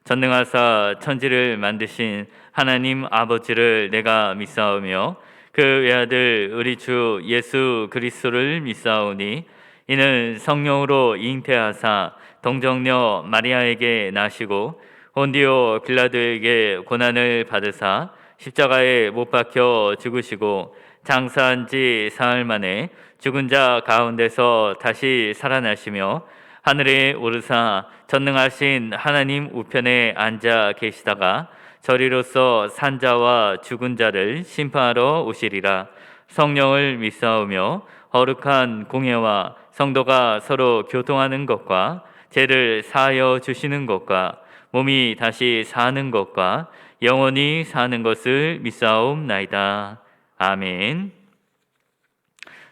전능하사 천지를 만드신 하나님 아버지를 내가 믿사오며 그 외아들 우리 주 예수 그리스도를 믿사오니 이는 성령으로 잉태하사 동정녀 마리아에게 나시고 본디오 빌라도에게 고난을 받으사 십자가에 못 박혀 죽으시고 장사한 지 사흘 만에 죽은 자 가운데서 다시 살아나시며 하늘에 오르사 전능하신 하나님 우편에 앉아 계시다가 저리로서 산자와 죽은 자를 심판하러 오시리라. 성령을 믿사오며 거룩한 공예와 성도가 서로 교통하는 것과 죄를 사하여 주시는 것과 몸이 다시 사는 것과 영원히 사는 것을 믿사옵나이다. 아멘.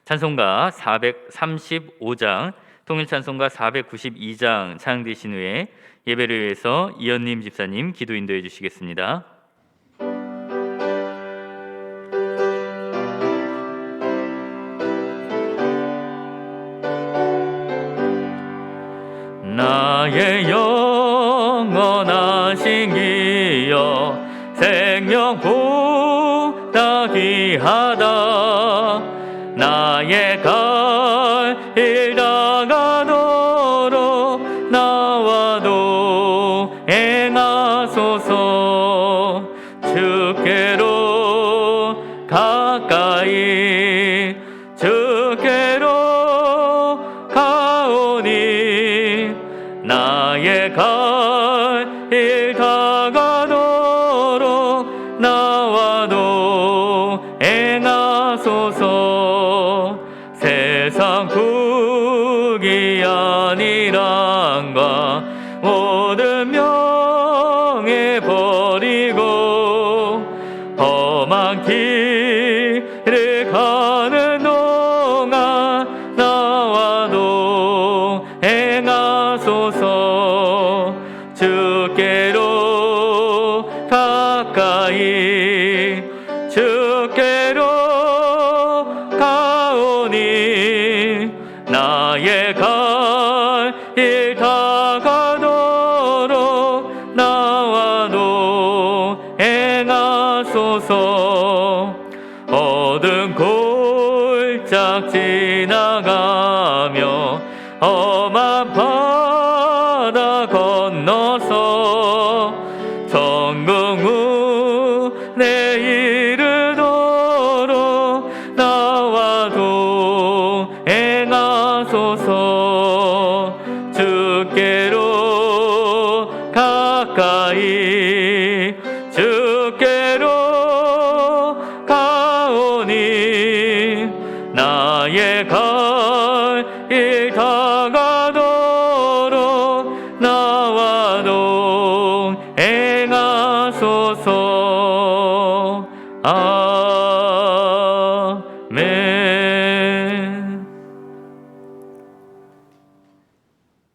찬송가 435장, 통일찬송가 492장 찬양되신 후에 예배를 위해서 이현님 집사님 기도 인도해 주시겠습니다. 나의 영원하신 기여 생명보다 귀하다. 나의 갈 다가도록 나와도 행하소서. 주께로 가까이 주께로 가오니 나의 갈 다가도록 나와도 행하소서. 세상 국이 아니란가 모든 명예 버리고 험한 길을 가는 동안 나와도 행하소서. 주께로 가까이 주께로 가오니 나의 갈 다가도록 나와도 행하소서. 어두운 골짝 지나가며 험한 바다 건너서 천국문에 이르도록 나와도 행하소서. 주께로 가까이 주께로 가오니 나의 갈 다가도록 나와도 행하소서. 아멘.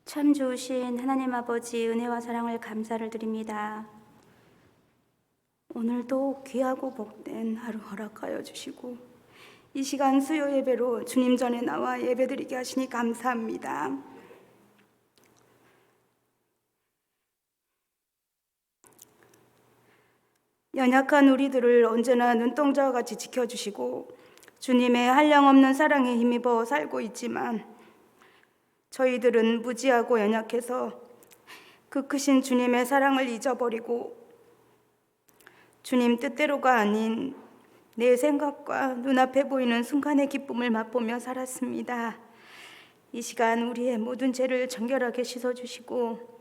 참 좋으신 하나님 아버지, 은혜와 사랑을 감사를 드립니다. 오늘도 귀하고 복된 하루 허락하여 주시고 이 시간 수요 예배로 주님 전에 나와 예배드리게 하시니 감사합니다. 연약한 우리들을 언제나 눈동자와 같이 지켜주시고 주님의 한량없는 사랑에 힘입어 살고 있지만 저희들은 무지하고 연약해서 그 크신 주님의 사랑을 잊어버리고 주님 뜻대로가 아닌 내 생각과 눈앞에 보이는 순간의 기쁨을 맛보며 살았습니다. 이 시간 우리의 모든 죄를 정결하게 씻어주시고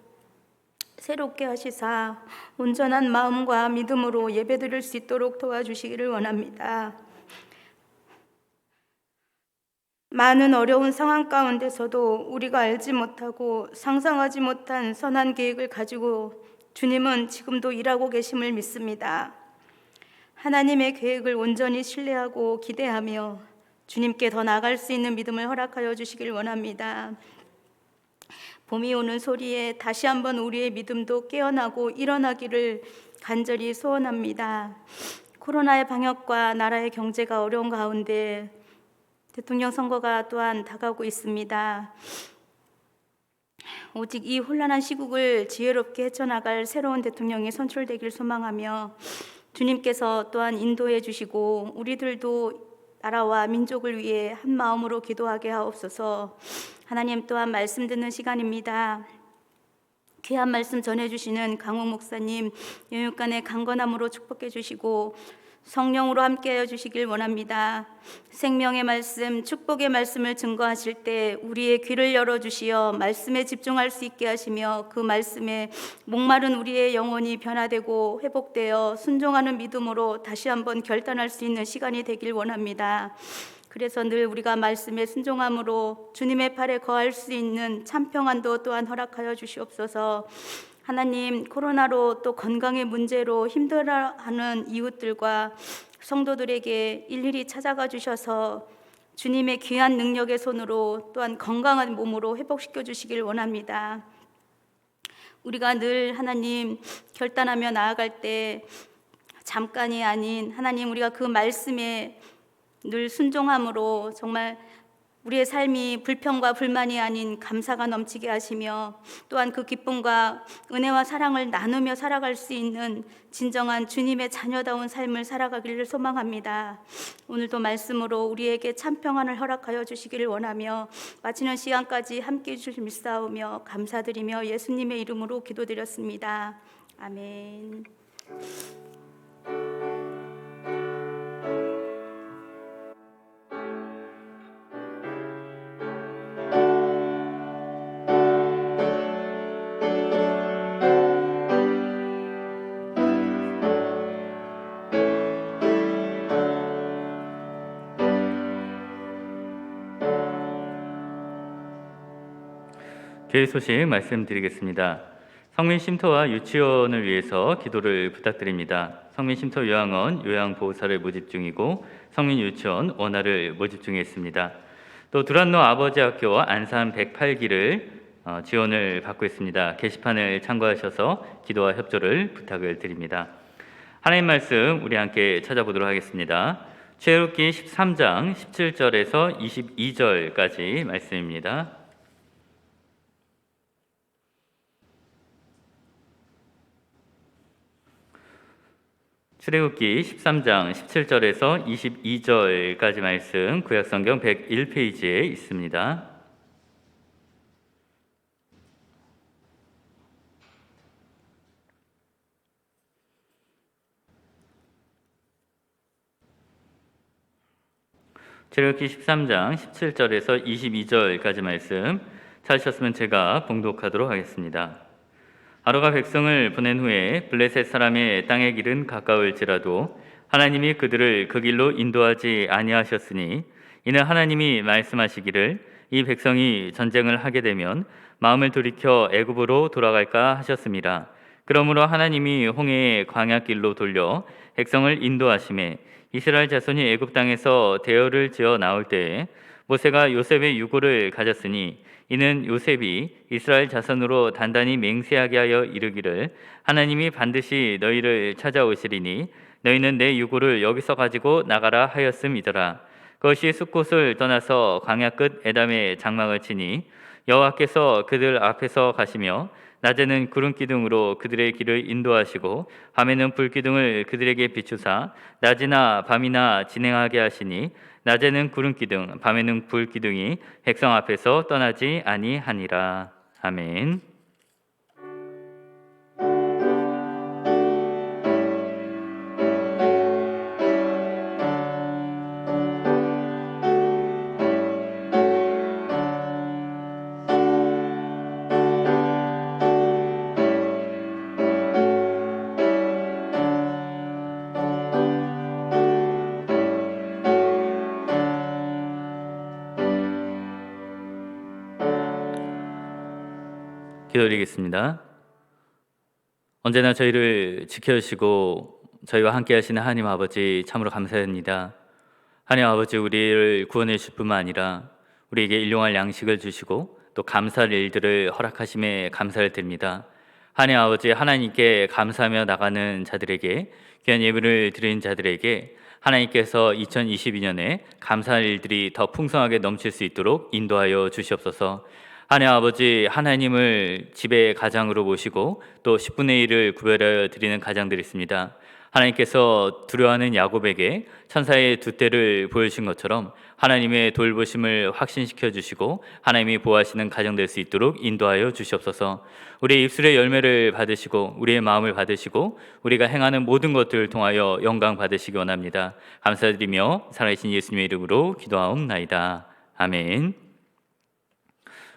새롭게 하시사 온전한 마음과 믿음으로 예배드릴 수 있도록 도와주시기를 원합니다. 많은 어려운 상황 가운데서도 우리가 알지 못하고 상상하지 못한 선한 계획을 가지고 주님은 지금도 일하고 계심을 믿습니다. 하나님의 계획을 온전히 신뢰하고 기대하며 주님께 더 나아갈 수 있는 믿음을 허락하여 주시길 원합니다. 봄이 오는 소리에 다시 한번 우리의 믿음도 깨어나고 일어나기를 간절히 소원합니다. 코로나의 방역과 나라의 경제가 어려운 가운데 대통령 선거가 또한 다가오고 있습니다. 오직 이 혼란한 시국을 지혜롭게 헤쳐나갈 새로운 대통령이 선출되길 소망하며 주님께서 또한 인도해 주시고 우리들도 나라와 민족을 위해 한 마음으로 기도하게 하옵소서. 하나님, 또한 말씀 듣는 시간입니다. 귀한 말씀 전해주시는 강욱 목사님 영육간의 강건함으로 축복해 주시고 성령으로 함께하여 주시길 원합니다. 생명의 말씀, 축복의 말씀을 증거하실 때 우리의 귀를 열어주시어 말씀에 집중할 수 있게 하시며 그 말씀에 목마른 우리의 영혼이 변화되고 회복되어 순종하는 믿음으로 다시 한번 결단할 수 있는 시간이 되길 원합니다. 그래서 늘 우리가 말씀에 순종함으로 주님의 팔에 거할 수 있는 참 평안도 또한 허락하여 주시옵소서. 하나님, 코로나로 또 건강의 문제로 힘들어하는 이웃들과 성도들에게 일일이 찾아가 주셔서 주님의 귀한 능력의 손으로 또한 건강한 몸으로 회복시켜 주시길 원합니다. 우리가 늘 하나님 결단하며 나아갈 때 잠깐이 아닌 하나님, 우리가 그 말씀에 늘 순종함으로 정말 우리의 삶이 불평과 불만이 아닌 감사가 넘치게 하시며 또한 그 기쁨과 은혜와 사랑을 나누며 살아갈 수 있는 진정한 주님의 자녀다운 삶을 살아가기를 소망합니다. 오늘도 말씀으로 우리에게 참 평안을 허락하여 주시기를 원하며 마치는 시간까지 함께해 주실 믿사오며 감사드리며 예수님의 이름으로 기도드렸습니다. 아멘. 교회 소식 말씀드리겠습니다. 성민 쉼터와 유치원을 위해서 기도를 부탁드립니다. 성민 쉼터 요양원 요양보호사를 모집 중이고 성민 유치원 원화를 모집 중에 있습니다. 또 두란노 아버지학교 안산 108기를 지원을 받고 있습니다. 게시판을 참고하셔서 기도와 협조를 부탁을 드립니다. 하나님 말씀 우리 함께 찾아보도록 하겠습니다. 출애굽기 13장 17절에서 22절까지 말씀입니다. 출애굽기 13장 17절에서 22절까지 말씀 구약성경 101페이지에 있습니다. 출애굽기 13장 17절에서 22절까지 말씀 찾으셨으면 제가 봉독하도록 하겠습니다. 아로가 백성을 보낸 후에 블레셋 사람의 땅의 길은 가까울지라도 하나님이 그들을 그 길로 인도하지 아니하셨으니 이는 하나님이 말씀하시기를 이 백성이 전쟁을 하게 되면 마음을 돌이켜 애굽으로 돌아갈까 하셨습니다. 그러므로 하나님이 홍해의 광야길로 돌려 백성을 인도하심에 이스라엘 자손이 애굽 땅에서 대열을 지어 나올 때에 모세가 요셉의 유고를 가졌으니 이는 요셉이 이스라엘 자손으로 단단히 맹세하게 하여 이르기를 하나님이 반드시 너희를 찾아오시리니 너희는 내 유고를 여기서 가지고 나가라 하였음이더라. 그것이 숫곳을 떠나서 광야 끝 에담에 장막을 치니 여호와께서 그들 앞에서 가시며 낮에는 구름 기둥으로 그들의 길을 인도하시고 밤에는 불 기둥을 그들에게 비추사 낮이나 밤이나 진행하게 하시니 낮에는 구름 기둥 밤에는 불 기둥이 백성 앞에서 떠나지 아니하니라. 아멘. 기도드리겠습니다. 언제나 저희를 지켜주시고 저희와 함께 하시는 하나님 아버지 참으로 감사합니다. 하나님 아버지, 우리를 구원해 주실 뿐만 아니라 우리에게 일용할 양식을 주시고 또 감사할 일들을 허락하심에 감사를 드립니다. 하나님 아버지, 하나님께 감사하며 나가는 자들에게, 귀한 예배를 드리는 자들에게 하나님께서 2022년에 감사할 일들이 더 풍성하게 넘칠 수 있도록 인도하여 주시옵소서. 하나님 아버지 하나님을 집의 가장으로 모시고 또 10분의 1을 구별하여 드리는 가장들이 있습니다. 하나님께서 두려워하는 야곱에게 천사의 두 떼를 보여주신 것처럼 하나님의 돌보심을 확신시켜 주시고 하나님이 보호하시는 가정 될 수 있도록 인도하여 주시옵소서. 우리의 입술의 열매를 받으시고 우리의 마음을 받으시고 우리가 행하는 모든 것들을 통하여 영광 받으시기 원합니다. 감사드리며 살아계신 예수님의 이름으로 기도하옵나이다. 아멘.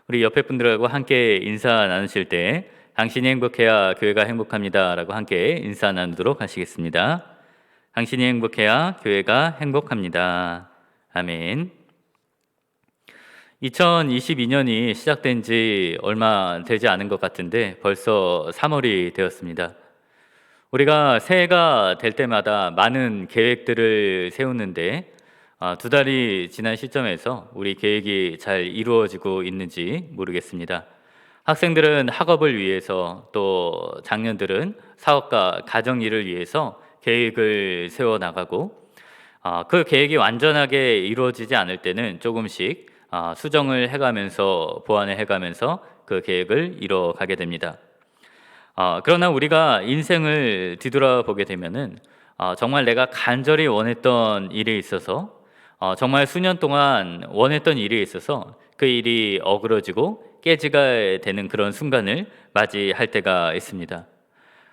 우리 옆에 분들하고 함께 인사 나누실 때 당신이 행복해야 교회가 행복합니다 라고 함께 인사 나누도록 하시겠습니다. 당신이 행복해야 교회가 행복합니다. 아멘. 2022년이 시작된 지 얼마 되지 않은 것 같은데 벌써 3월이 되었습니다. 우리가 새해가 될 때마다 많은 계획들을 세우는데 두 달이 지난 시점에서 우리 계획이 잘 이루어지고 있는지 모르겠습니다. 학생들은 학업을 위해서 또 장년들은 사업과 가정 일을 위해서 계획을 세워나가고 그 계획이 완전하게 이루어지지 않을 때는 조금씩 수정을 해가면서 보완을 해가면서 그 계획을 이뤄가게 됩니다. 그러나 우리가 인생을 뒤돌아보게 되면은 정말 내가 간절히 원했던 일에 있어서 정말 수년 동안 원했던 일에 있어서 그 일이 어그러지고 깨지가 되는 그런 순간을 맞이할 때가 있습니다.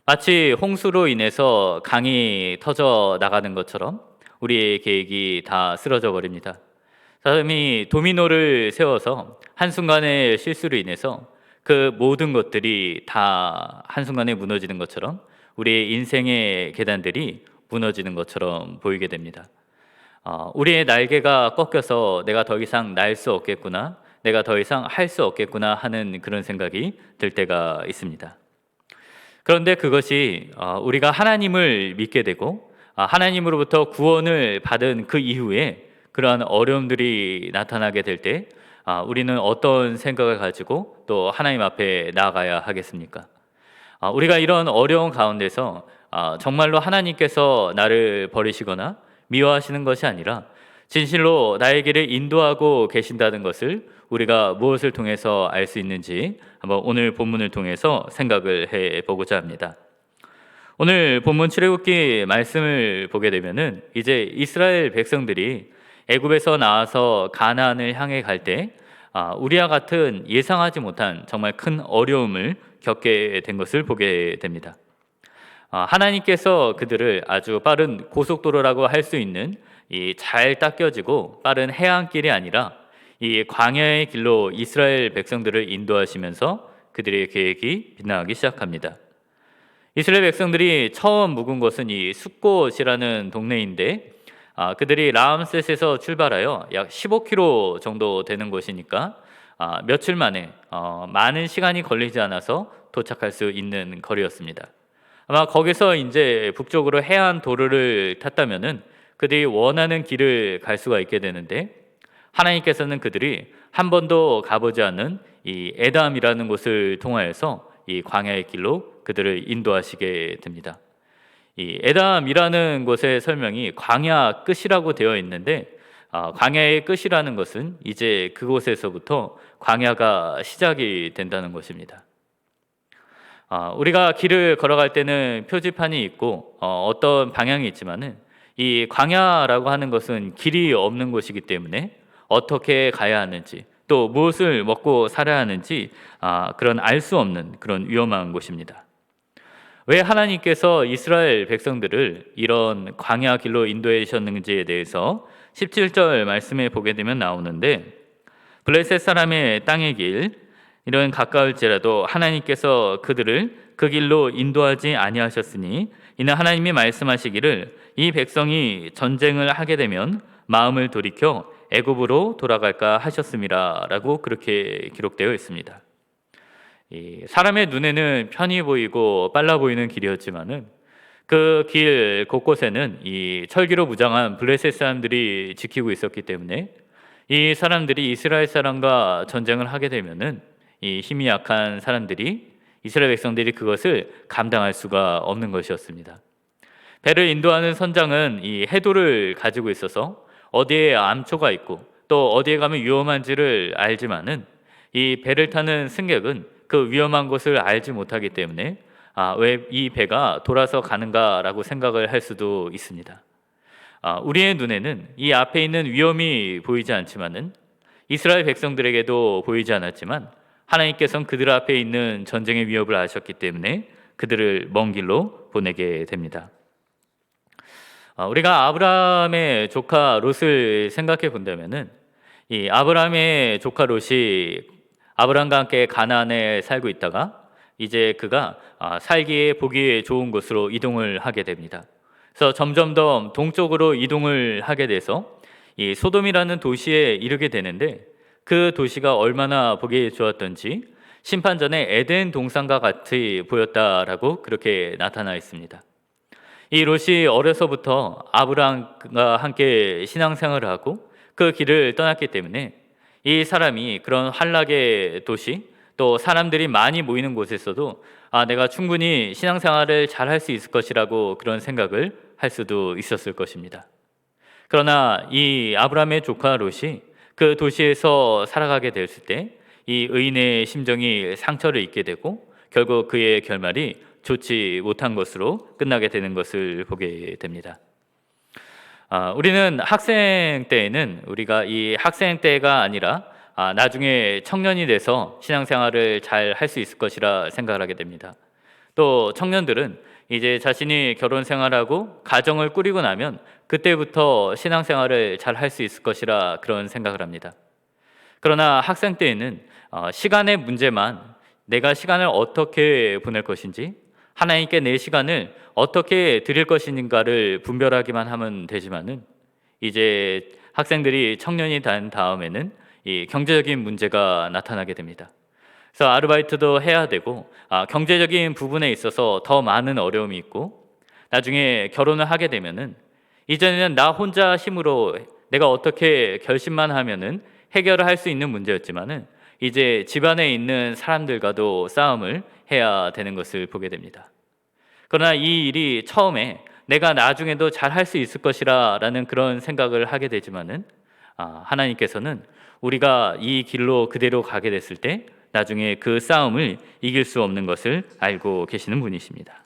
마치 홍수로 인해서 강이 터져 나가는 것처럼 우리의 계획이 다 쓰러져 버립니다. 사람이 도미노를 세워서 한순간의 실수로 인해서 그 모든 것들이 다 한순간에 무너지는 것처럼 우리의 인생의 계단들이 무너지는 것처럼 보이게 됩니다. 우리의 날개가 꺾여서 내가 더 이상 날 수 없겠구나, 내가 더 이상 할 수 없겠구나 하는 그런 생각이 들 때가 있습니다. 그런데 그것이 우리가 하나님을 믿게 되고 하나님으로부터 구원을 받은 그 이후에 그러한 어려움들이 나타나게 될 때 우리는 어떤 생각을 가지고 또 하나님 앞에 나아가야 하겠습니까? 우리가 이런 어려운 가운데서 정말로 하나님께서 나를 버리시거나 미워하시는 것이 아니라 진실로 나의 길을 인도하고 계신다는 것을 우리가 무엇을 통해서 알 수 있는지 한번 오늘 본문을 통해서 생각을 해보고자 합니다. 오늘 본문 출애굽기 말씀을 보게 되면은 이제 이스라엘 백성들이 애굽에서 나와서 가나안을 향해 갈 때 우리와 같은 예상하지 못한 정말 큰 어려움을 겪게 된 것을 보게 됩니다. 하나님께서 그들을 아주 빠른 고속도로라고 할 수 있는 이 잘 닦여지고 빠른 해안길이 아니라 이 광야의 길로 이스라엘 백성들을 인도하시면서 그들의 계획이 빗나가기 시작합니다. 이스라엘 백성들이 처음 묵은 곳은 이 숫곳이라는 동네인데 그들이 라암셋에서 출발하여 약 15km 정도 되는 곳이니까 며칠 만에 많은 시간이 걸리지 않아서 도착할 수 있는 거리였습니다. 아마 거기서 이제 북쪽으로 해안 도로를 탔다면은 그들이 원하는 길을 갈 수가 있게 되는데 하나님께서는 그들이 한 번도 가보지 않은 이 에담이라는 곳을 통하여서 이 광야의 길로 그들을 인도하시게 됩니다. 이 에담이라는 곳의 설명이 광야 끝이라고 되어 있는데 광야의 끝이라는 것은 이제 그곳에서부터 광야가 시작이 된다는 것입니다. 우리가 길을 걸어갈 때는 표지판이 있고 어떤 방향이 있지만은 이 광야라고 하는 것은 길이 없는 곳이기 때문에 어떻게 가야 하는지 또 무엇을 먹고 살아야 하는지 그런 알 수 없는 그런 위험한 곳입니다. 왜 하나님께서 이스라엘 백성들을 이런 광야 길로 인도해 주셨는지에 대해서 17절 말씀에 보게 되면 나오는데 블레셋 사람의 땅의 길 이런 가까울지라도 하나님께서 그들을 그 길로 인도하지 아니하셨으니 이는 하나님이 말씀하시기를 이 백성이 전쟁을 하게 되면 마음을 돌이켜 애굽으로 돌아갈까 하셨음이라 라고 그렇게 기록되어 있습니다. 사람의 눈에는 편히 보이고 빨라 보이는 길이었지만은 그 길 곳곳에는 이 철기로 무장한 블레셋 사람들이 지키고 있었기 때문에 이 사람들이 이스라엘 사람과 전쟁을 하게 되면은 이 힘이 약한 사람들이 이스라엘 백성들이 그것을 감당할 수가 없는 것이었습니다. 배를 인도하는 선장은 이 해도를 가지고 있어서 어디에 암초가 있고 또 어디에 가면 위험한지를 알지만은 이 배를 타는 승객은 그 위험한 곳을 알지 못하기 때문에 왜 이 배가 돌아서 가는가라고 생각을 할 수도 있습니다. 우리의 눈에는 이 앞에 있는 위험이 보이지 않지만은 이스라엘 백성들에게도 보이지 않았지만 하나님께서는 그들 앞에 있는 전쟁의 위협을 아셨기 때문에 그들을 먼 길로 보내게 됩니다. 우리가 아브라함의 조카 롯을 생각해 본다면은 이 아브라함의 조카 롯이 아브라함과 함께 가나안에 살고 있다가 이제 그가 살기에 보기에 좋은 곳으로 이동을 하게 됩니다. 그래서 점점 더 동쪽으로 이동을 하게 돼서 이 소돔이라는 도시에 이르게 되는데 그 도시가 얼마나 보기에 좋았던지 심판전에 에덴 동산과 같이 보였다라고 그렇게 나타나 있습니다. 이 롯이 어려서부터 아브라함과 함께 신앙생활을 하고 그 길을 떠났기 때문에 이 사람이 그런 환락의 도시 또 사람들이 많이 모이는 곳에서도 내가 충분히 신앙생활을 잘 할 수 있을 것이라고 그런 생각을 할 수도 있었을 것입니다. 그러나 이 아브라함의 조카 롯이 그 도시에서 살아가게 됐을 때 이 의인의 심정이 상처를 입게 되고 결국 그의 결말이 좋지 못한 것으로 끝나게 되는 것을 보게 됩니다. 우리는 학생 때에는 우리가 이 학생 때가 아니라 나중에 청년이 돼서 신앙생활을 잘 할 수 있을 것이라 생각을 하게 됩니다. 또 청년들은 이제 자신이 결혼 생활하고 가정을 꾸리고 나면 그때부터 신앙생활을 잘 할 수 있을 것이라 그런 생각을 합니다. 그러나 학생 때에는 시간의 문제만 내가 시간을 어떻게 보낼 것인지 하나님께 내 시간을 어떻게 드릴 것인가를 분별하기만 하면 되지만은 이제 학생들이 청년이 된 다음에는 이 경제적인 문제가 나타나게 됩니다. 그래서 아르바이트도 해야 되고 경제적인 부분에 있어서 더 많은 어려움이 있고 나중에 결혼을 하게 되면은 이전에는 나 혼자 힘으로 내가 어떻게 결심만 하면은 해결을 할 수 있는 문제였지만은 이제 집안에 있는 사람들과도 싸움을 해야 되는 것을 보게 됩니다. 그러나 이 일이 처음에 내가 나중에도 잘 할 수 있을 것이라는 그런 생각을 하게 되지만은 하나님께서는 우리가 이 길로 그대로 가게 됐을 때 나중에 그 싸움을 이길 수 없는 것을 알고 계시는 분이십니다.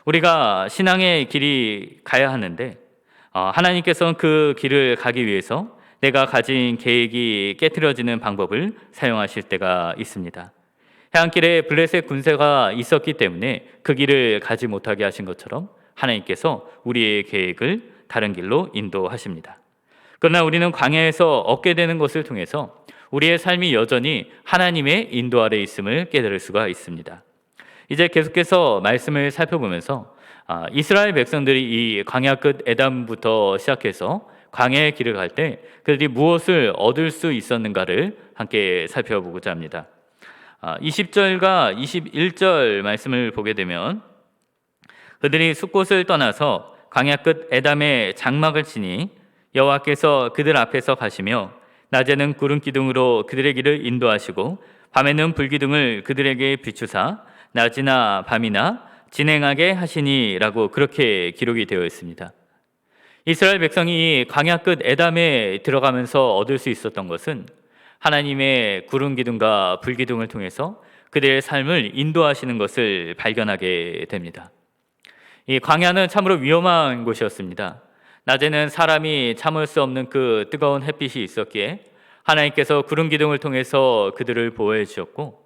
우리가 신앙의 길이 가야 하는데 하나님께서는 그 길을 가기 위해서 내가 가진 계획이 깨트려지는 방법을 사용하실 때가 있습니다. 해안길에 블레셋 군세가 있었기 때문에 그 길을 가지 못하게 하신 것처럼 하나님께서 우리의 계획을 다른 길로 인도하십니다. 그러나 우리는 광야에서 얻게 되는 것을 통해서 우리의 삶이 여전히 하나님의 인도 아래 있음을 깨달을 수가 있습니다. 이제 계속해서 말씀을 살펴보면서 이스라엘 백성들이 이 광야 끝 에담부터 시작해서 광야의 길을 갈 때 그들이 무엇을 얻을 수 있었는가를 함께 살펴보고자 합니다. 20절과 21절 말씀을 보게 되면 그들이 숫곳을 떠나서 광야 끝 에담에 장막을 치니 여호와께서 그들 앞에서 가시며 낮에는 구름 기둥으로 그들의 길을 인도하시고 밤에는 불기둥을 그들에게 비추사 낮이나 밤이나 진행하게 하시니라고 그렇게 기록이 되어 있습니다. 이스라엘 백성이 광야 끝 에담에 들어가면서 얻을 수 있었던 것은 하나님의 구름 기둥과 불 기둥을 통해서 그들의 삶을 인도하시는 것을 발견하게 됩니다. 이 광야는 참으로 위험한 곳이었습니다. 낮에는 사람이 참을 수 없는 그 뜨거운 햇빛이 있었기에 하나님께서 구름 기둥을 통해서 그들을 보호해 주셨고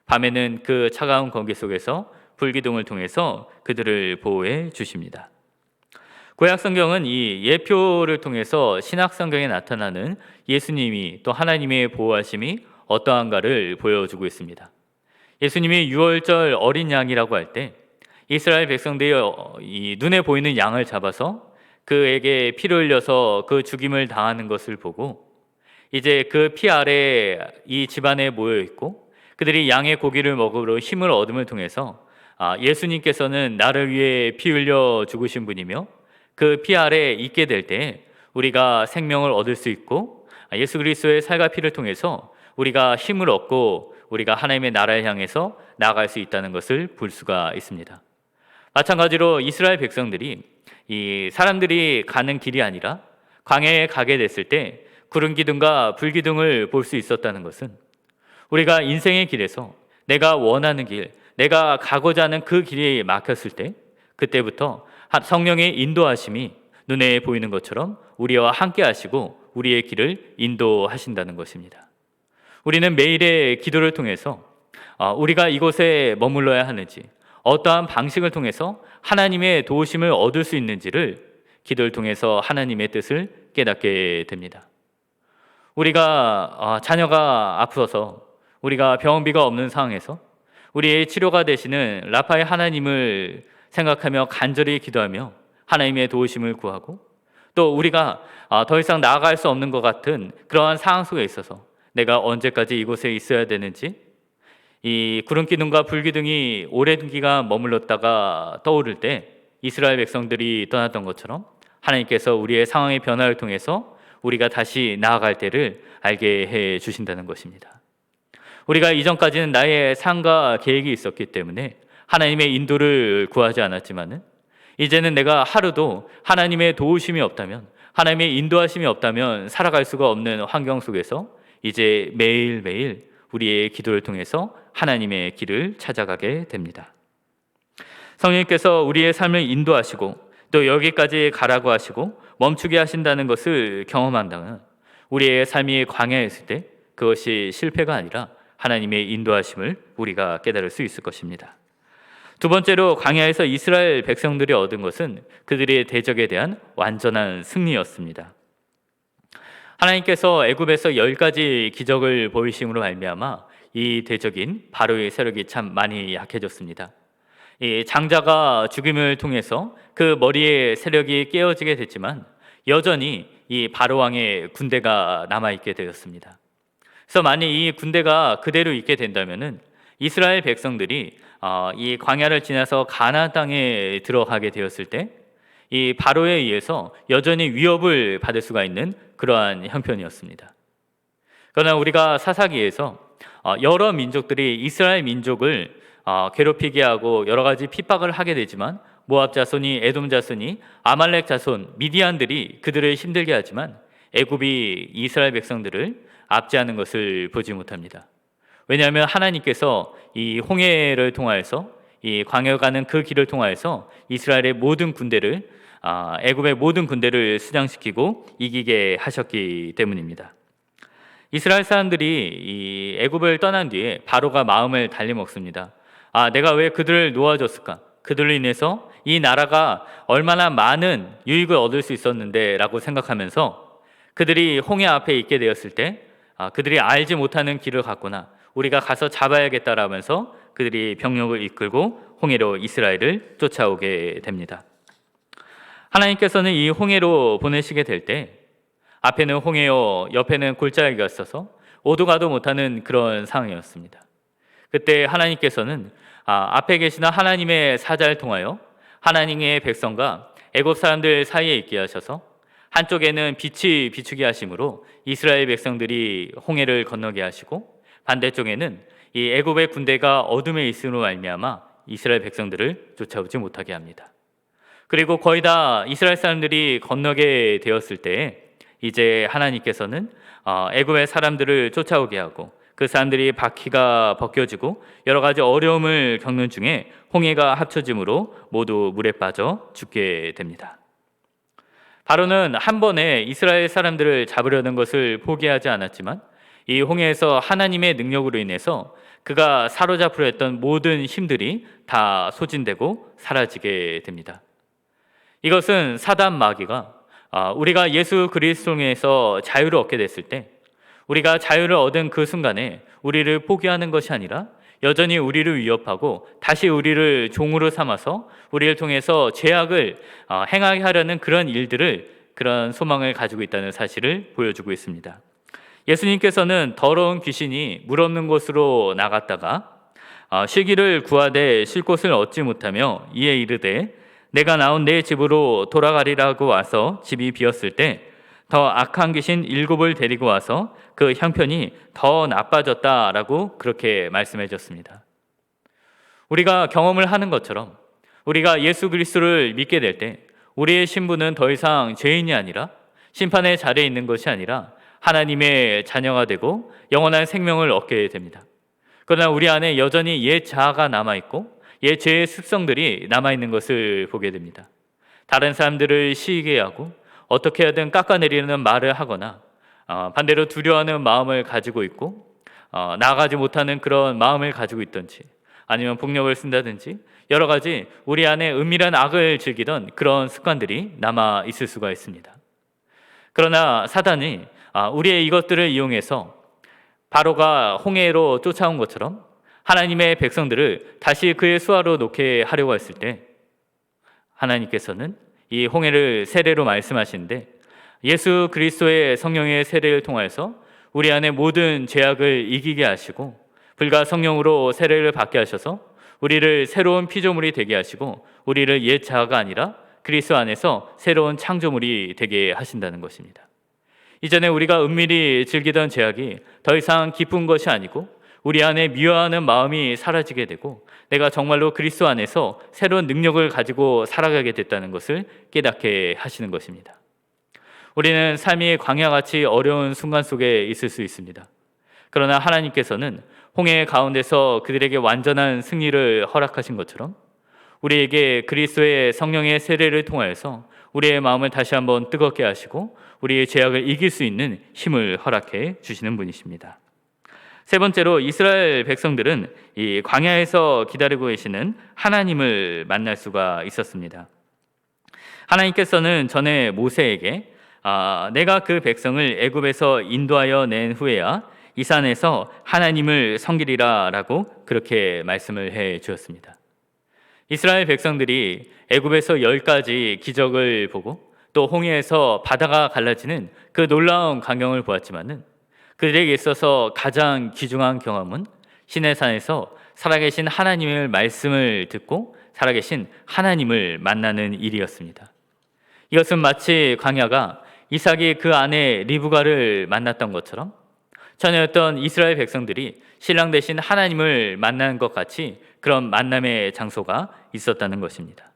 밤에는 그 차가운 공기 속에서 불 기둥을 통해서 그들을 보호해 주십니다. 구약 성경은 이 예표를 통해서 신약 성경에 나타나는 예수님이 또 하나님의 보호하심이 어떠한가를 보여주고 있습니다. 예수님이 유월절 어린 양이라고 할 때 이스라엘 백성들이 이 눈에 보이는 양을 잡아서 그에게 피를 흘려서 그 죽임을 당하는 것을 보고 이제 그 피 아래 이 집안에 모여 있고 그들이 양의 고기를 먹으러 힘을 얻음을 통해서 예수님께서는 나를 위해 피 흘려 죽으신 분이며 그 피 아래 있게 될 때 우리가 생명을 얻을 수 있고 예수 그리스도의 살과 피를 통해서 우리가 힘을 얻고 우리가 하나님의 나라를 향해서 나아갈 수 있다는 것을 볼 수가 있습니다. 마찬가지로 이스라엘 백성들이 이 사람들이 가는 길이 아니라 광야에 가게 됐을 때 구름 기둥과 불 기둥을 볼 수 있었다는 것은 우리가 인생의 길에서 내가 원하는 길, 내가 가고자 하는 그 길이 막혔을 때 그때부터 성령의 인도하심이 눈에 보이는 것처럼 우리와 함께 하시고 우리의 길을 인도하신다는 것입니다. 우리는 매일의 기도를 통해서 우리가 이곳에 머물러야 하는지, 어떠한 방식을 통해서 하나님의 도우심을 얻을 수 있는지를 기도를 통해서 하나님의 뜻을 깨닫게 됩니다. 우리가 자녀가 아프어서 우리가 병원비가 없는 상황에서 우리의 치료가 되시는 라파의 하나님을 생각하며 간절히 기도하며 하나님의 도우심을 구하고, 또 우리가 더 이상 나아갈 수 없는 것 같은 그러한 상황 속에 있어서 내가 언제까지 이곳에 있어야 되는지, 이 구름 기둥과 불 기둥이 오랜 기간 머물렀다가 떠오를 때 이스라엘 백성들이 떠났던 것처럼 하나님께서 우리의 상황의 변화를 통해서 우리가 다시 나아갈 때를 알게 해 주신다는 것입니다. 우리가 이전까지는 나의 삶과 계획이 있었기 때문에 하나님의 인도를 구하지 않았지만은 이제는 내가 하루도 하나님의 도우심이 없다면, 하나님의 인도하심이 없다면 살아갈 수가 없는 환경 속에서 이제 매일매일 우리의 기도를 통해서 하나님의 길을 찾아가게 됩니다. 성령님께서 우리의 삶을 인도하시고 또 여기까지 가라고 하시고 멈추게 하신다는 것을 경험한다면 우리의 삶이 광야였을 때 그것이 실패가 아니라 하나님의 인도하심을 우리가 깨달을 수 있을 것입니다. 두 번째로, 광야에서 이스라엘 백성들이 얻은 것은 그들의 대적에 대한 완전한 승리였습니다. 하나님께서 애굽에서 10가지 기적을 보이심으로 말미암아 이 대적인 바로의 세력이 참 많이 약해졌습니다. 이 장자가 죽임을 통해서 그 머리의 세력이 깨어지게 됐지만 여전히 이 바로 왕의 군대가 남아있게 되었습니다. 그래서 만약 이 군대가 그대로 있게 된다면은 이스라엘 백성들이 이 광야를 지나서 가나안 땅에 들어가게 되었을 때 이 바로에 의해서 여전히 위협을 받을 수가 있는 그러한 형편이었습니다. 그러나 우리가 사사기에서 여러 민족들이 이스라엘 민족을 괴롭히게 하고 여러 가지 핍박을 하게 되지만 모압 자손이, 에돔 자손이, 아말렉 자손, 미디안들이 그들을 힘들게 하지만 애굽이 이스라엘 백성들을 압제하는 것을 보지 못합니다. 왜냐하면 하나님께서 이 홍해를 통하여서 이 광야에 가는 그 길을 통하여서 이스라엘의 모든 군대를 애굽의 모든 군대를 수장시키고 이기게 하셨기 때문입니다. 이스라엘 사람들이 이 애굽을 떠난 뒤에 바로가 마음을 달리먹습니다. 내가 왜 그들을 놓아줬을까? 그들로 인해서 이 나라가 얼마나 많은 유익을 얻을 수 있었는데 라고 생각하면서 그들이 홍해 앞에 있게 되었을 때 그들이 알지 못하는 길을 갔구나, 우리가 가서 잡아야겠다라면서 그들이 병력을 이끌고 홍해로 이스라엘을 쫓아오게 됩니다. 하나님께서는 이 홍해로 보내시게 될 때 앞에는 홍해요, 옆에는 골짜기가 있어서 오도 가도 못하는 그런 상황이었습니다. 그때 하나님께서는 앞에 계시는 하나님의 사자를 통하여 하나님의 백성과 애굽 사람들 사이에 있게 하셔서 한쪽에는 빛이 비추게 하심으로 이스라엘 백성들이 홍해를 건너게 하시고, 반대쪽에는 이 애굽의 군대가 어둠에 있음으로 말미암아 이스라엘 백성들을 쫓아오지 못하게 합니다. 그리고 거의 다 이스라엘 사람들이 건너게 되었을 때 이제 하나님께서는 애굽의 사람들을 쫓아오게 하고 그 사람들이 바퀴가 벗겨지고 여러 가지 어려움을 겪는 중에 홍해가 합쳐짐으로 모두 물에 빠져 죽게 됩니다. 바로는 한 번에 이스라엘 사람들을 잡으려는 것을 포기하지 않았지만 이 홍해에서 하나님의 능력으로 인해서 그가 사로잡으려 했던 모든 힘들이 다 소진되고 사라지게 됩니다. 이것은 사단 마귀가 우리가 예수 그리스도에서 자유를 얻게 됐을 때 우리가 자유를 얻은 그 순간에 우리를 포기하는 것이 아니라 여전히 우리를 위협하고 다시 우리를 종으로 삼아서 우리를 통해서 죄악을 행하게 하려는 그런 일들을, 그런 소망을 가지고 있다는 사실을 보여주고 있습니다. 예수님께서는 더러운 귀신이 물 없는 곳으로 나갔다가 쉬기를 구하되 쉴 곳을 얻지 못하며 이에 이르되 내가 나온 내 집으로 돌아가리라고 와서 집이 비었을 때 더 악한 귀신 7을 데리고 와서 그 형편이 더 나빠졌다라고 그렇게 말씀해 줬습니다. 우리가 경험을 하는 것처럼 우리가 예수 그리스도를 믿게 될 때 우리의 신분은 더 이상 죄인이 아니라 심판의 자리에 있는 것이 아니라 하나님의 자녀가 되고 영원한 생명을 얻게 됩니다. 그러나 우리 안에 여전히 옛 자아가 남아있고 옛 죄의 습성들이 남아있는 것을 보게 됩니다. 다른 사람들을 시기게 하고 어떻게 하든 깎아내리는 말을 하거나 반대로 두려워하는 마음을 가지고 있고 나아가지 못하는 그런 마음을 가지고 있든지 아니면 폭력을 쓴다든지 여러 가지 우리 안에 은밀한 악을 즐기던 그런 습관들이 남아 있을 수가 있습니다. 그러나 사단이 우리의 이것들을 이용해서 바로가 홍해로 쫓아온 것처럼 하나님의 백성들을 다시 그의 수하로 놓게 하려고 했을 때 하나님께서는 이 홍해를 세례로 말씀하시는데 예수 그리스도의 성령의 세례를 통해서 우리 안에 모든 죄악을 이기게 하시고 불과 성령으로 세례를 받게 하셔서 우리를 새로운 피조물이 되게 하시고 우리를 옛 자아가 아니라 그리스도 안에서 새로운 창조물이 되게 하신다는 것입니다. 이전에 우리가 은밀히 즐기던 죄악이 더 이상 기쁜 것이 아니고 우리 안에 미워하는 마음이 사라지게 되고 내가 정말로 그리스도 안에서 새로운 능력을 가지고 살아가게 됐다는 것을 깨닫게 하시는 것입니다. 우리는 삶이 광야같이 어려운 순간 속에 있을 수 있습니다. 그러나 하나님께서는 홍해 가운데서 그들에게 완전한 승리를 허락하신 것처럼 우리에게 그리스도의 성령의 세례를 통하여서 우리의 마음을 다시 한번 뜨겁게 하시고 우리의 죄악을 이길 수 있는 힘을 허락해 주시는 분이십니다. 세 번째로 이스라엘 백성들은 이 광야에서 기다리고 계시는 하나님을 만날 수가 있었습니다. 하나님께서는 전에 모세에게 내가 그 백성을 애굽에서 인도하여 낸 후에야 이 산에서 하나님을 섬기리라 라고 그렇게 말씀을 해 주었습니다. 이스라엘 백성들이 애굽에서 10가지 기적을 보고 또 홍해에서 바다가 갈라지는 그 놀라운 광경을 보았지만은 그들에게 있어서 가장 귀중한 경험은 시내산에서 살아계신 하나님의 말씀을 듣고 살아계신 하나님을 만나는 일이었습니다. 이것은 마치 광야가 이삭이 그 아내 리브가를 만났던 것처럼 처녀였던 이스라엘 백성들이 신랑 대신 하나님을 만나는 것 같이 그런 만남의 장소가 있었다는 것입니다.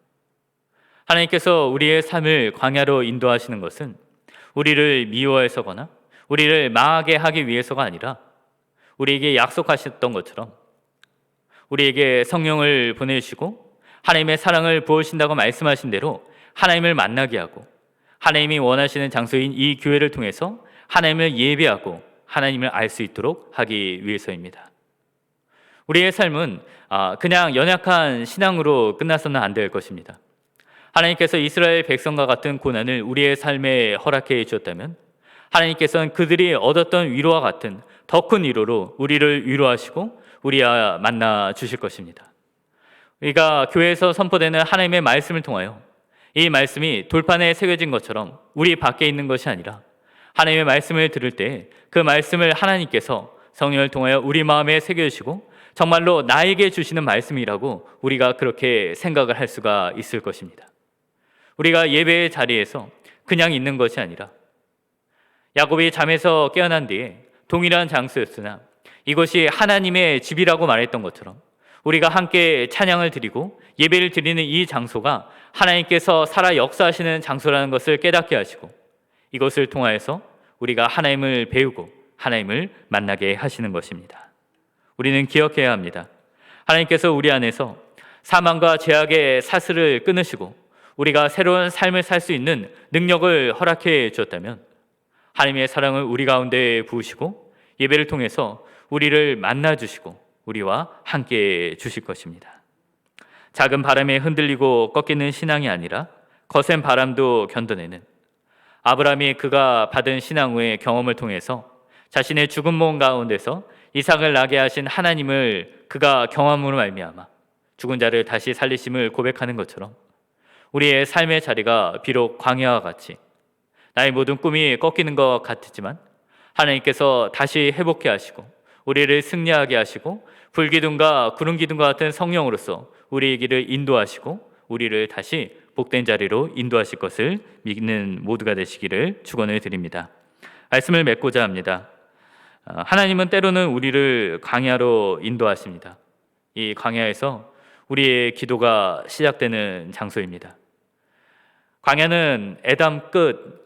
하나님께서 우리의 삶을 광야로 인도하시는 것은 우리를 미워해서거나 우리를 망하게 하기 위해서가 아니라 우리에게 약속하셨던 것처럼 우리에게 성령을 보내주시고 하나님의 사랑을 부어주신다고 말씀하신 대로 하나님을 만나게 하고 하나님이 원하시는 장소인 이 교회를 통해서 하나님을 예배하고 하나님을 알 수 있도록 하기 위해서입니다. 우리의 삶은 그냥 연약한 신앙으로 끝나서는 안 될 것입니다. 하나님께서 이스라엘 백성과 같은 고난을 우리의 삶에 허락해 주셨다면 하나님께서는 그들이 얻었던 위로와 같은 더 큰 위로로 우리를 위로하시고 우리와 만나 주실 것입니다. 우리가 교회에서 선포되는 하나님의 말씀을 통하여 이 말씀이 돌판에 새겨진 것처럼 우리 밖에 있는 것이 아니라 하나님의 말씀을 들을 때 그 말씀을 하나님께서 성령을 통하여 우리 마음에 새겨주시고 정말로 나에게 주시는 말씀이라고 우리가 그렇게 생각을 할 수가 있을 것입니다. 우리가 예배의 자리에서 그냥 있는 것이 아니라 야곱이 잠에서 깨어난 뒤에 동일한 장소였으나 이것이 하나님의 집이라고 말했던 것처럼 우리가 함께 찬양을 드리고 예배를 드리는 이 장소가 하나님께서 살아 역사하시는 장소라는 것을 깨닫게 하시고 이것을 통하여서 우리가 하나님을 배우고 하나님을 만나게 하시는 것입니다. 우리는 기억해야 합니다. 하나님께서 우리 안에서 사망과 죄악의 사슬을 끊으시고 우리가 새로운 삶을 살 수 있는 능력을 허락해 주었다면 하나님의 사랑을 우리 가운데 부으시고 예배를 통해서 우리를 만나주시고 우리와 함께 주실 것입니다. 작은 바람에 흔들리고 꺾이는 신앙이 아니라 거센 바람도 견뎌내는 아브라함이 그가 받은 신앙의 경험을 통해서 자신의 죽은 몸 가운데서 이삭을 나게 하신 하나님을 그가 경험으로 말미암아 죽은 자를 다시 살리심을 고백하는 것처럼 우리의 삶의 자리가 비록 광야와 같이 나의 모든 꿈이 꺾이는 것 같지만 하나님께서 다시 회복해 하시고 우리를 승리하게 하시고 불기둥과 구름기둥과 같은 성령으로서 우리의 길을 인도하시고 우리를 다시 복된 자리로 인도하실 것을 믿는 모두가 되시기를 축원을 드립니다. 말씀을 맺고자 합니다. 하나님은 때로는 우리를 광야로 인도하십니다. 이 광야에서 우리의 기도가 시작되는 장소입니다. 광야는 에담 끝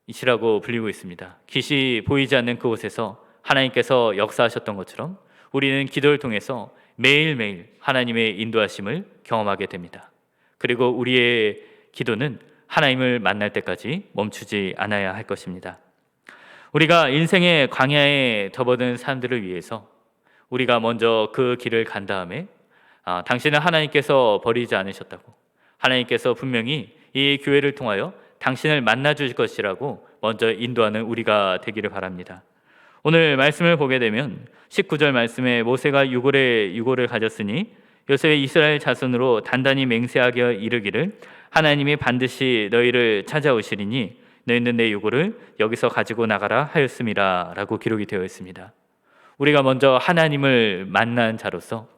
이시라고 불리고 있습니다. 빛이 보이지 않는 그곳에서 하나님께서 역사하셨던 것처럼 우리는 기도를 통해서 매일매일 하나님의 인도하심을 경험하게 됩니다. 그리고 우리의 기도는 하나님을 만날 때까지 멈추지 않아야 할 것입니다. 우리가 인생의 광야에 접어든 사람들을 위해서 우리가 먼저 그 길을 간 다음에 당신은 하나님께서 버리지 않으셨다고, 하나님께서 분명히 이 교회를 통하여 당신을 만나 주실 것이라고 먼저 인도하는 우리가 되기를 바랍니다. 오늘 말씀을 보게 되면 19절 말씀에 모세가 유고를 가졌으니 요셉의 이스라엘 자손으로 단단히 맹세하게 이르기를 하나님이 반드시 너희를 찾아오시리니 너희는 내 유고를 여기서 가지고 나가라 하였음이라 라고 기록이 되어 있습니다. 우리가 먼저 하나님을 만난 자로서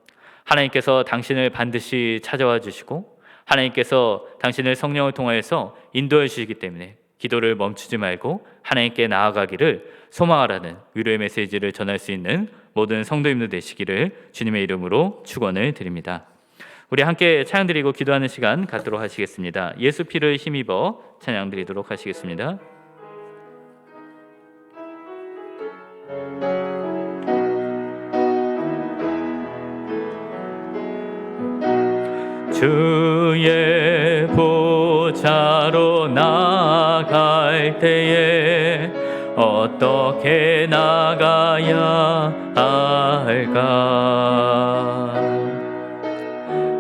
하나님께서 당신을 반드시 찾아와 주시고 하나님께서 당신을 성령을 통하여서 인도해 주시기 때문에 기도를 멈추지 말고 하나님께 나아가기를 소망하라는 위로의 메시지를 전할 수 있는 모든 성도님들 되시기를 주님의 이름으로 축원을 드립니다. 우리 함께 찬양 드리고 기도하는 시간 갖도록 하시겠습니다. 예수 피를 힘입어 찬양 드리도록 하시겠습니다. 주의 보좌로 나갈 때에 어떻게 나가야 할까?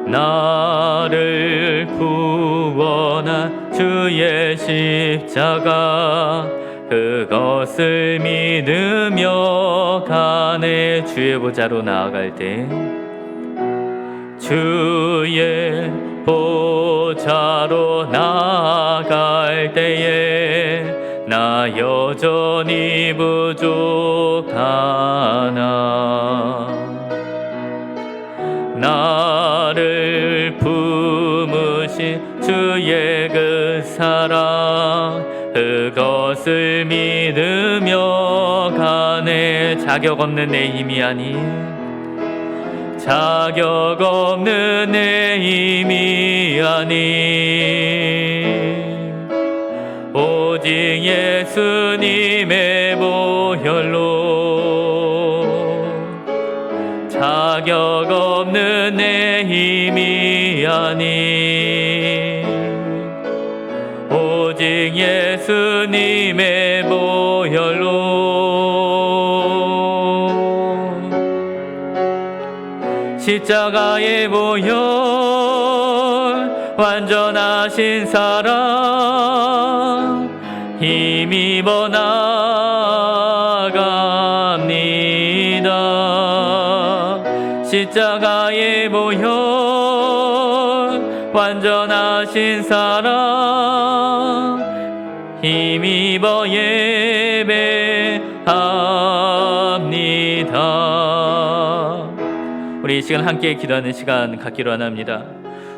나를 구원한 주의 십자가 그것을 믿으며 가네. 주의 보좌로 나아갈 때 주의 보좌로 나아갈 때에 나 여전히 부족하나 나를 품으신 주의 그 사랑 그것을 믿으며 가네. 자격 없는 내 힘이 아닌 자격 없는 내 힘이 아닌 오직 예수님의 보혈로 자격 없는 내 힘이 아닌 오직 예수님의 보혈로 십자가의 보혈 완전하신 사랑 힘입어 나갑니다. 십자가의 보혈 완전하신 사랑 힘입어 예배합니다. 우리 이 시간 함께 기도하는 시간 갖기로 원합니다.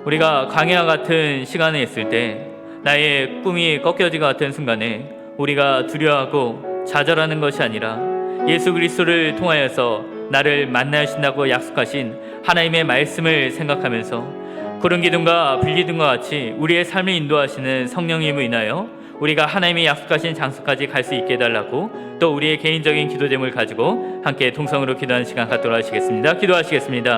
우리가 광야 같은 시간에 있을 때 나의 꿈이 꺾여진 것 같은 순간에 우리가 두려워하고 좌절하는 것이 아니라 예수 그리스도를 통하여서 나를 만나신다고 약속하신 하나님의 말씀을 생각하면서 구름 기둥과 불 기둥과 같이 우리의 삶을 인도하시는 성령님을 인하여 우리가 하나님의 약속하신 장소까지 갈 수 있게 해달라고 또 우리의 개인적인 기도 제목을 가지고 함께 동성으로 기도하는 시간 갖도록 하시겠습니다. 기도하시겠습니다.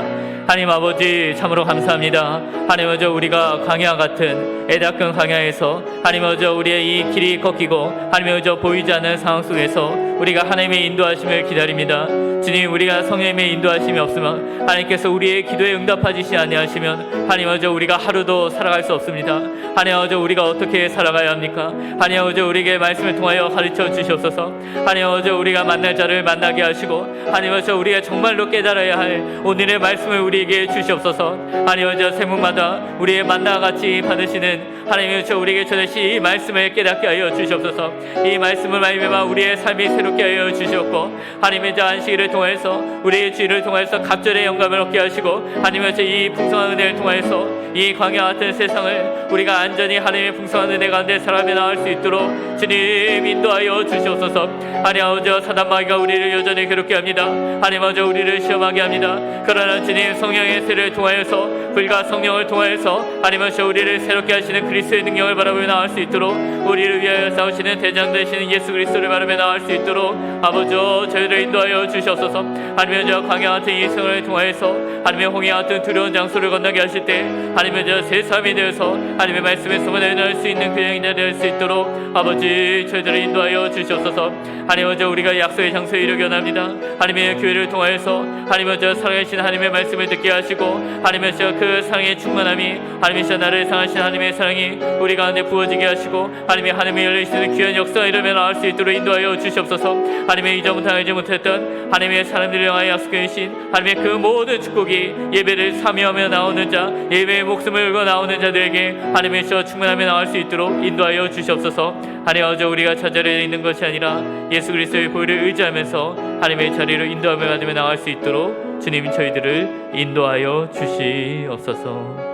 하나님 아버지 참으로 감사합니다. 하나님 아버지 우리가 광야 같은 애닦은 광야에서 하나님 아버지 우리의 이 길이 꺾이고 하나님 아버지 보이지 않는 상황 속에서 우리가 하나님의 인도하심을 기다립니다. 주님 우리가 성령님의 인도하심이 없으면 하나님께서 우리의 기도에 응답하시지 아니하시면 하나님 아버지 우리가 하루도 살아갈 수 없습니다. 하나님 아버지 우리가 어떻게 살아가야 합니까? 하나님 아버지 우리에게 말씀을 통하여 가르쳐 주시옵소서. 하나님 아버지 우리가 만날 자를 만나게 하시고 하나님 아버지 우리가 정말로 깨달아야 할 오늘의 말씀을 우리에게 주시옵소서. 하나님 아버지 세목마다 우리의 만나 같이 받으시는 하나님 아버지 우리에게 전하신 이 말씀을 깨닫게 하여 주시옵소서. 이 말씀을 말미암아 우리의 삶이 새롭게 새롭게 하여 주시옵고, 하나님의 저 안식일을 통해서 우리의 주일을 통해서 갑절의 영감을 얻게 하시고, 하나님의 이 풍성한 은혜를 통해서 이 광야 같은 세상을 우리가 안전히 하나님의 풍성한 은혜 가운데 살아며 나갈 수 있도록 주님 인도하여 주시옵소서. 하나님 아버지, 사단 마귀가 우리를 여전히 괴롭게 합니다. 하나님 아버지, 우리를 시험하게 합니다. 그러나 주님 성령의 세를 통하여서, 불과 성령을 통하여서 하나님 아버지 우리를 새롭게 하시는 그리스도의 능력을 바라보며 나갈 수 있도록, 우리를 위하여 싸우시는 대장 되시는 예수 그리스도를 바라보며 나갈 수 있도록 아버지 저희를 인도하여 주시옵소서. 하나님의 저 광야 같은 이 생활을 통하여서 하나님의 홍해 같은 두려운 장소를 건너게 하실 때 하나님의 저 새 삶이 되어서 하나님의 말씀에 소문을 낼 수 있는 그 영이나 될 수 있도록 아버지 저희들을 인도하여 주시옵소서. 하나님의 저 우리가 약속의 장소에 이르게 원합니다. 하나님의 교회를 통하여서 하나님의 저 살아계신 하나님의 말씀을 듣게 하시고, 하나님의 저 그 사랑의 충만함이, 하나님의 저 나를 사랑하신 하나님의 사랑이 우리 가운데 부어지게 하시고, 하나님의 열려있는 귀한 역사가 이르며 나올 수 있도록 인도하여 주시옵소서. 하나님의 이전부터 알지 못했던 하나님의 사람들을 향하여 약속해 주신 하나님의 그 모든 축복이 예배를 사모하며 나오는 자, 예배의 목숨을 걸고 나오는 자들에게 하나님의 저 충만하며 나올 수 있도록 인도하여 주시옵소서. 하나님 아버지, 우리가 자잘해 있는 것이 아니라 예수 그리스도의 보혈을 의지하면서 하나님의 자리로 인도하며 받으며 나갈 수 있도록 주님 저희들을 인도하여 주시옵소서.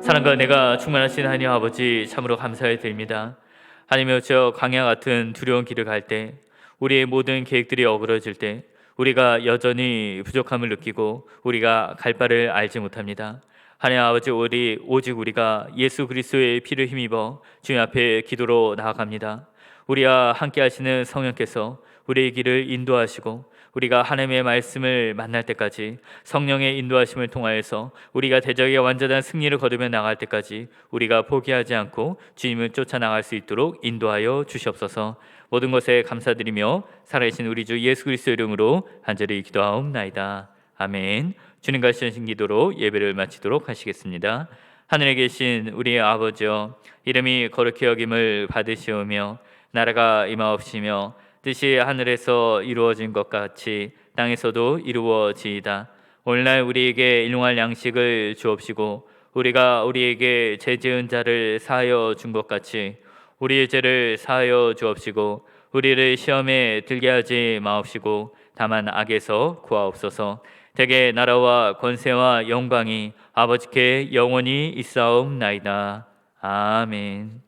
사랑과 내가 충만하신 하나님 아버지, 참으로 감사해 드립니다. 하나님의 저 광야 같은 두려운 길을 갈 때, 우리의 모든 계획들이 어그러질 때 우리가 여전히 부족함을 느끼고 우리가 갈 바를 알지 못합니다. 하나님 아버지, 오직 우리가 예수 그리스도의 피를 힘입어 주님 앞에 기도로 나아갑니다. 우리와 함께 하시는 성령께서 우리의 길을 인도하시고, 우리가 하나님의 말씀을 만날 때까지 성령의 인도하심을 통하여서 우리가 대적의 완전한 승리를 거두며 나갈 때까지 우리가 포기하지 않고 주님을 쫓아나갈 수 있도록 인도하여 주시옵소서. 모든 것에 감사드리며 살아계신 우리 주 예수 그리스도 이름으로 간절히 기도하옵나이다. 아멘. 주님과 하신 기도로 예배를 마치도록 하시겠습니다. 하늘에 계신 우리의 아버지여, 이름이 거룩히 여김을 받으시오며 나라가 임하옵시며 뜻이 하늘에서 이루어진 것 같이 땅에서도 이루어지이다. 오늘날 우리에게 일용할 양식을 주옵시고, 우리가 우리에게 죄 지은 자를 사하여 준 것 같이 우리의 죄를 사하여 주옵시고, 우리를 시험에 들게 하지 마옵시고 다만 악에서 구하옵소서. 대개 나라와 권세와 영광이 아버지께 영원히 있사옵나이다. 아멘.